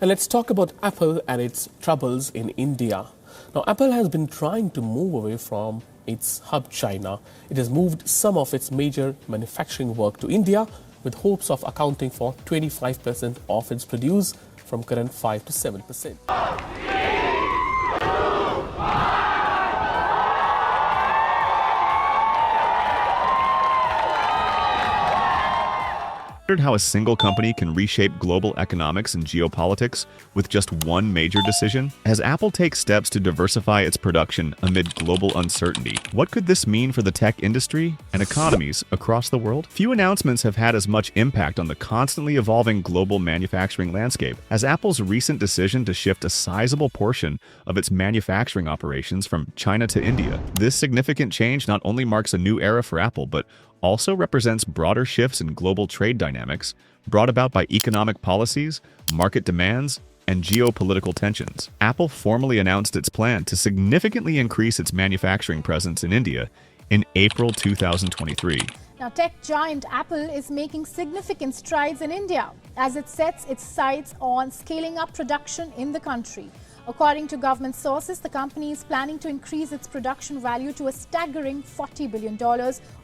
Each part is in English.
And let's talk about Apple and its troubles in India. Now, Apple has been trying to move away from its hub China. It has moved some of its major manufacturing work to India with hopes of accounting for 25% of its produce from current 5 to 7%. How a single company can reshape global economics and geopolitics with just one major decision? As Apple takes steps to diversify its production amid global uncertainty, what could this mean for the tech industry and economies across the world? Few announcements have had as much impact on the constantly evolving global manufacturing landscape as Apple's recent decision to shift a sizable portion of its manufacturing operations from China to India. This significant change not only marks a new era for Apple, but also represents broader shifts in global trade dynamics brought about by economic policies, market demands, and geopolitical tensions. Apple formally announced its plan to significantly increase its manufacturing presence in India in April 2023. Now, tech giant Apple is making significant strides in India as it sets its sights on scaling up production in the country. According to government sources, the company is planning to increase its production value to a staggering $40 billion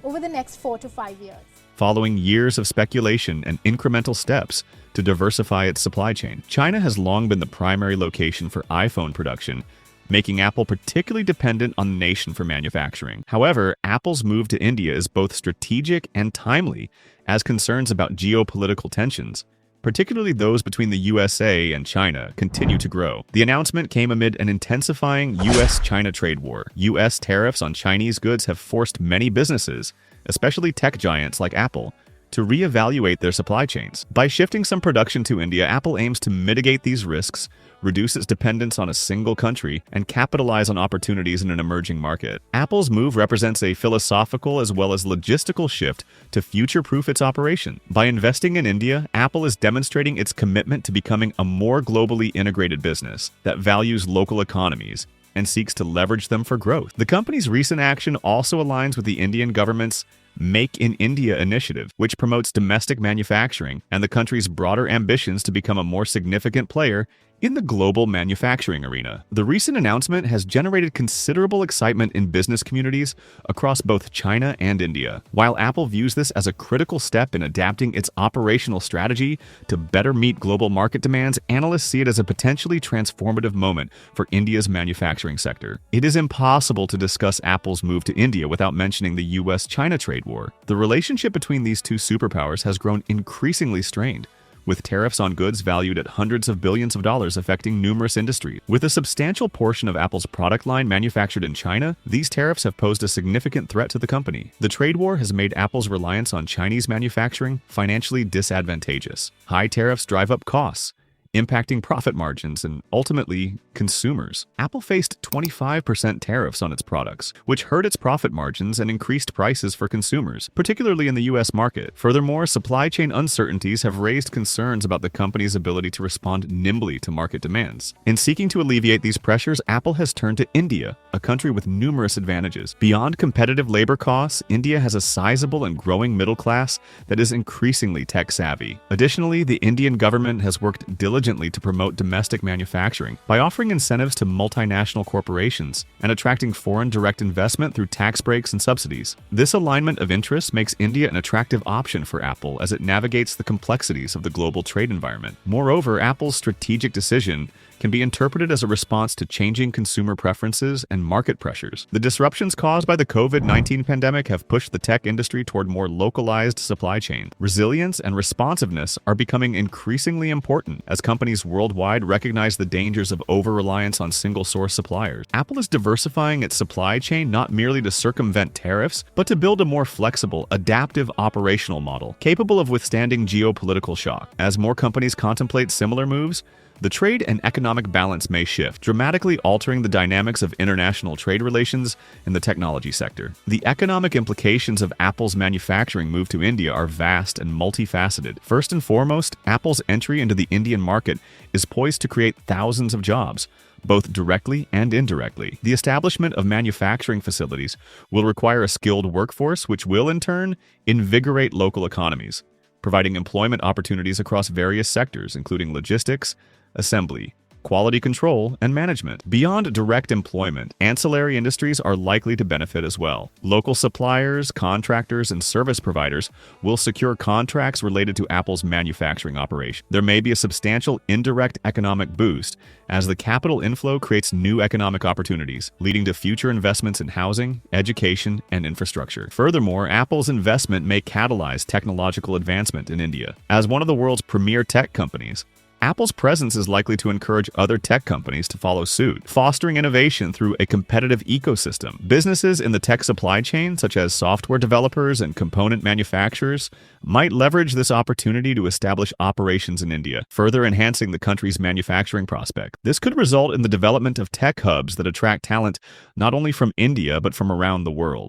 over the next 4 to 5 years. Following years of speculation and incremental steps to diversify its supply chain, China has long been the primary location for iPhone production, making Apple particularly dependent on the nation for manufacturing. However, Apple's move to India is both strategic and timely as concerns about geopolitical tensions, particularly those between the USA and China, continue to grow. The announcement came amid an intensifying US-China trade war. US tariffs on Chinese goods have forced many businesses, especially tech giants like Apple, to reevaluate their supply chains. By shifting some production to India, Apple aims to mitigate these risks, reduce its dependence on a single country, and capitalize on opportunities in an emerging market. Apple's move represents a philosophical as well as logistical shift to future-proof its operation. By investing in India, Apple is demonstrating its commitment to becoming a more globally integrated business that values local economies and seeks to leverage them for growth. The company's recent action also aligns with the Indian government's Make in India initiative, which promotes domestic manufacturing and the country's broader ambitions to become a more significant player in the global manufacturing arena. The recent announcement has generated considerable excitement in business communities across both China and India. While Apple views this as a critical step in adapting its operational strategy to better meet global market demands, analysts see it as a potentially transformative moment for India's manufacturing sector. It is impossible to discuss Apple's move to India without mentioning the US-China trade war. The relationship between these two superpowers has grown increasingly strained, with tariffs on goods valued at hundreds of billions of dollars affecting numerous industries. With a substantial portion of Apple's product line manufactured in China, these tariffs have posed a significant threat to the company. The trade war has made Apple's reliance on Chinese manufacturing financially disadvantageous. High tariffs drive up costs, impacting profit margins and ultimately consumers. Apple faced 25% tariffs on its products, which hurt its profit margins and increased prices for consumers, particularly in the US market. Furthermore, supply chain uncertainties have raised concerns about the company's ability to respond nimbly to market demands. In seeking to alleviate these pressures, Apple has turned to India, a country with numerous advantages. Beyond competitive labor costs, India has a sizable and growing middle class that is increasingly tech-savvy. Additionally, the Indian government has worked diligently to promote domestic manufacturing by offering incentives to multinational corporations and attracting foreign direct investment through tax breaks and subsidies. This alignment of interests makes India an attractive option for Apple as it navigates the complexities of the global trade environment. Moreover, Apple's strategic decision can be interpreted as a response to changing consumer preferences and market pressures. The disruptions caused by the COVID-19 pandemic have pushed the tech industry toward more localized supply chains. Resilience and responsiveness are becoming increasingly important as companies worldwide recognize the dangers of over-reliance on single-source suppliers. Apple is diversifying its supply chain not merely to circumvent tariffs, but to build a more flexible, adaptive operational model capable of withstanding geopolitical shock. As more companies contemplate similar moves, the trade and economic balance may shift, dramatically altering the dynamics of international trade relations in the technology sector. The economic implications of Apple's manufacturing move to India are vast and multifaceted. First and foremost, Apple's entry into the Indian market is poised to create thousands of jobs, both directly and indirectly. The establishment of manufacturing facilities will require a skilled workforce, which will, in turn, invigorate local economies, providing employment opportunities across various sectors, including logistics, assembly, quality control, and management. Beyond direct employment, ancillary industries are likely to benefit as well. Local suppliers, contractors, and service providers will secure contracts related to Apple's manufacturing operation. There may be a substantial indirect economic boost as the capital inflow creates new economic opportunities, leading to future investments in housing, education, and infrastructure. Furthermore, Apple's investment may catalyze technological advancement in India. As one of the world's premier tech companies, Apple's presence is likely to encourage other tech companies to follow suit, fostering innovation through a competitive ecosystem. Businesses in the tech supply chain, such as software developers and component manufacturers, might leverage this opportunity to establish operations in India, further enhancing the country's manufacturing prospect. This could result in the development of tech hubs that attract talent not only from India but from around the world.